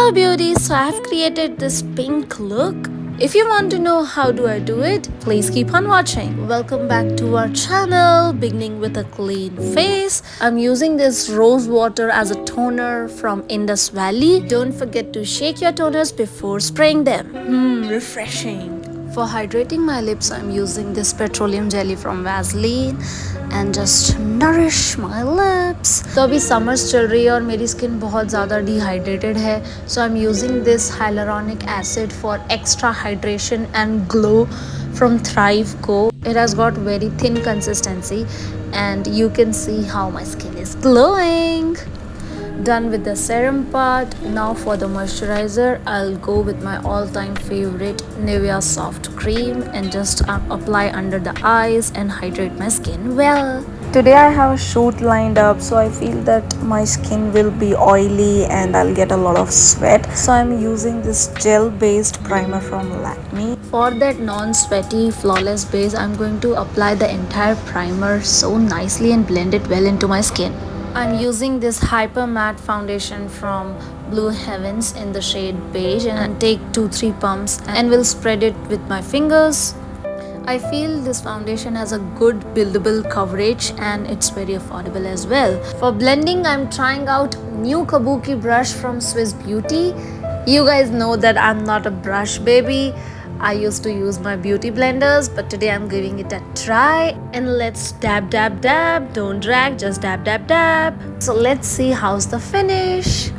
Hello beauties, so I have created this pink look. If you want to know how do I do it, please keep on watching. Welcome back to our channel, beginning with a clean face. I'm using this rose water as a toner from Indus Valley. Don't forget to shake your toners before spraying them. Refreshing. For hydrating my lips, I'm using this petroleum jelly from Vaseline and just nourish my lips. तो अभी summers चल रही है और मेरी skin बहुत ज़्यादा dehydrated है. So I'm using this hyaluronic acid for extra hydration and glow from Thrive Co. It has got very thin consistency and you can see how my skin is glowing. Done with the serum part. Now for the moisturizer, I'll go with my all-time favorite Nivea soft cream and just apply under the eyes and hydrate my skin well. Today I have a shoot lined up, so I feel that my skin will be oily and I'll get a lot of sweat. So I'm using this gel-based primer from Lakme. For that non-sweaty flawless base, I'm going to apply the entire primer so nicely and blend it well into my skin. I'm using this hyper matte foundation from Blue Heavens in the shade beige and take 2-3 pumps and will spread it with my fingers. I feel this foundation has a good buildable coverage and it's very affordable as well. For blending, I'm trying out new kabuki brush from Swiss Beauty. You guys know that I'm not a brush baby. I used to use my beauty blenders, but today I'm giving it a try. And let's dab, dab, dab. Don't drag, just dab, dab, dab. So let's see how's the finish.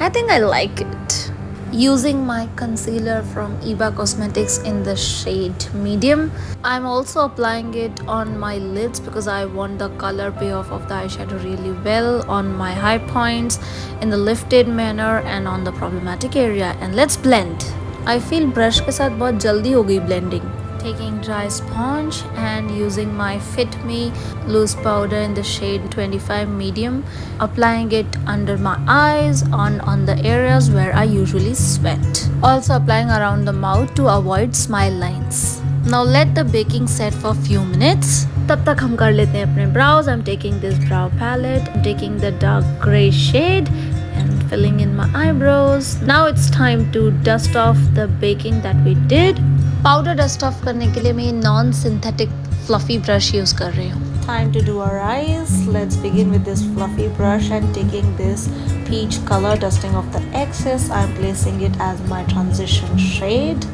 I think I like it. Using my concealer from Iba Cosmetics in the shade medium. I'm also applying it on my lids because I want the color payoff of the eyeshadow really well on my high points, in the lifted manner and on the problematic area. And let's blend. I feel brush के साथ बहुत जल्दी हो गई blending. Taking dry sponge and using my FitMe loose powder in the shade 25 medium, applying it under my eyes on the areas where I usually sweat. Also applying around the mouth to avoid smile lines. Now let the baking set for a few minutes. तब तक हम कर लेते हैं अपने brows. I'm taking this brow palette, I'm taking the dark gray shade and filling in my eyebrows. Now it's time to dust off the baking that we did. Powder dust off करने के लिए मैं non-synthetic fluffy brush use कर रही हूँ. Time to do our eyes. Let's begin with this fluffy brush and taking this peach color, dusting off the excess. I'm placing it as my transition shade.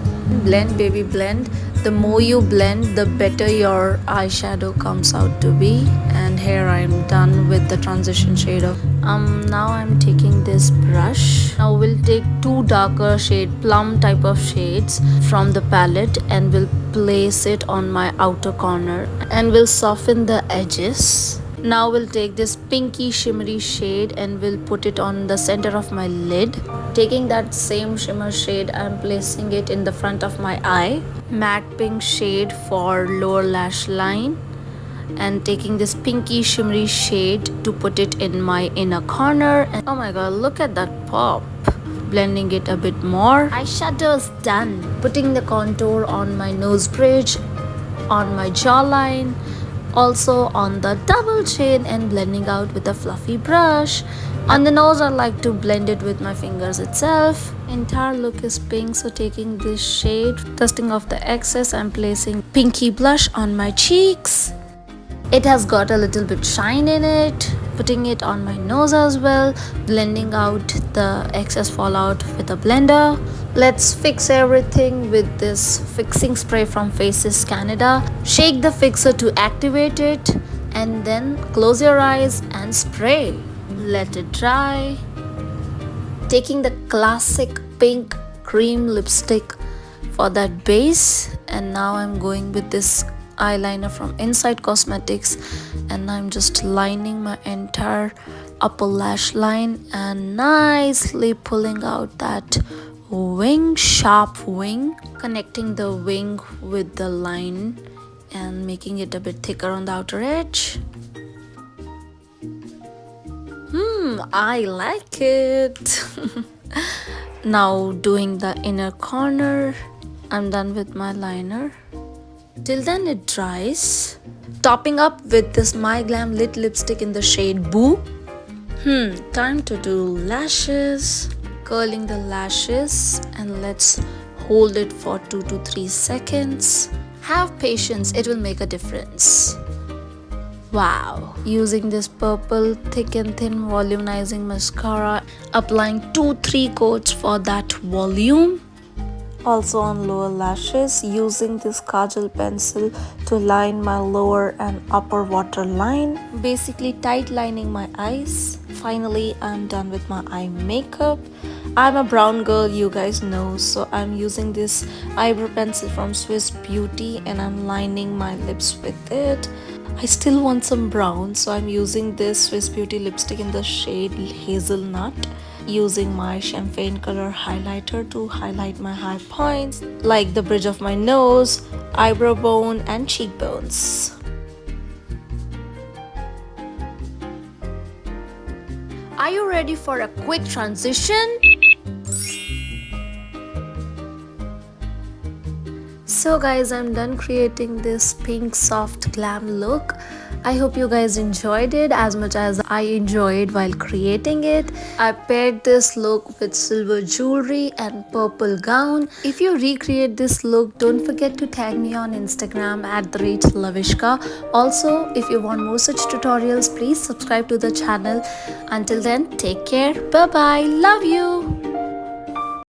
Blend baby blend. The more you blend, the better your eyeshadow comes out to be. And here I'm done with the transition shade of now I'm taking this brush. Now we'll take two darker shade plum type of shades from the palette and we'll place it on my outer corner and we'll soften the edges. Now we'll take this pinky shimmery shade and we'll put it on the center of my lid. Taking that same shimmer shade, I'm placing it in the front of my eye. Matte pink shade for lower lash line. And taking this pinky shimmery shade to put it in my inner corner. And oh my god, look at that pop. Blending it a bit more. Eyeshadow is done. Putting the contour on my nose bridge, on my jawline, also on the double chin and blending out with a fluffy brush. On the nose, I like to blend it with my fingers itself. Entire look is pink, so taking this shade, dusting off the excess, I'm placing pinky blush on my cheeks. It has got a little bit shine in it. Putting it on my nose as well, blending out the excess fallout with a blender. Let's fix everything with this fixing spray from Faces Canada. Shake the fixer to activate it and then close your eyes and spray. Let it dry. Taking the classic pink cream lipstick for that base, and now I'm going with this eyeliner from Inside Cosmetics and I'm just lining my entire upper lash line and nicely pulling out that wing, sharp wing, connecting the wing with the line and making it a bit thicker on the outer edge. I like it. Now doing the inner corner. I'm done with my liner. Till then it dries. Topping up with this My Glam Lit lipstick in the shade Boo. Time to do lashes. curling the lashes, and let's hold it for 2 to 3 seconds. Have patience, it will make a difference. Wow, using this purple thick and thin volumizing mascara, applying 2-3 coats for that volume. Also on lower lashes, using this kajal pencil to line my lower and upper waterline, basically tight lining my eyes. Finally, I'm done with my eye makeup. I'm a brown girl, you guys know, so I'm using this eyebrow pencil from Swiss Beauty and I'm lining my lips with it. I still want some brown, so I'm using this Swiss Beauty lipstick in the shade Hazelnut, using my champagne color highlighter to highlight my high points like the bridge of my nose, eyebrow bone and cheekbones. Are you ready for a quick transition? So guys, I'm done creating this pink soft glam look. I hope you guys enjoyed it as much as I enjoyed while creating it. I paired this look with silver jewelry and purple gown. If you recreate this look, don't forget to tag me on Instagram at @Lavishka. Also, if you want more such tutorials, please subscribe to the channel. Until then, take care. Bye bye. Love you.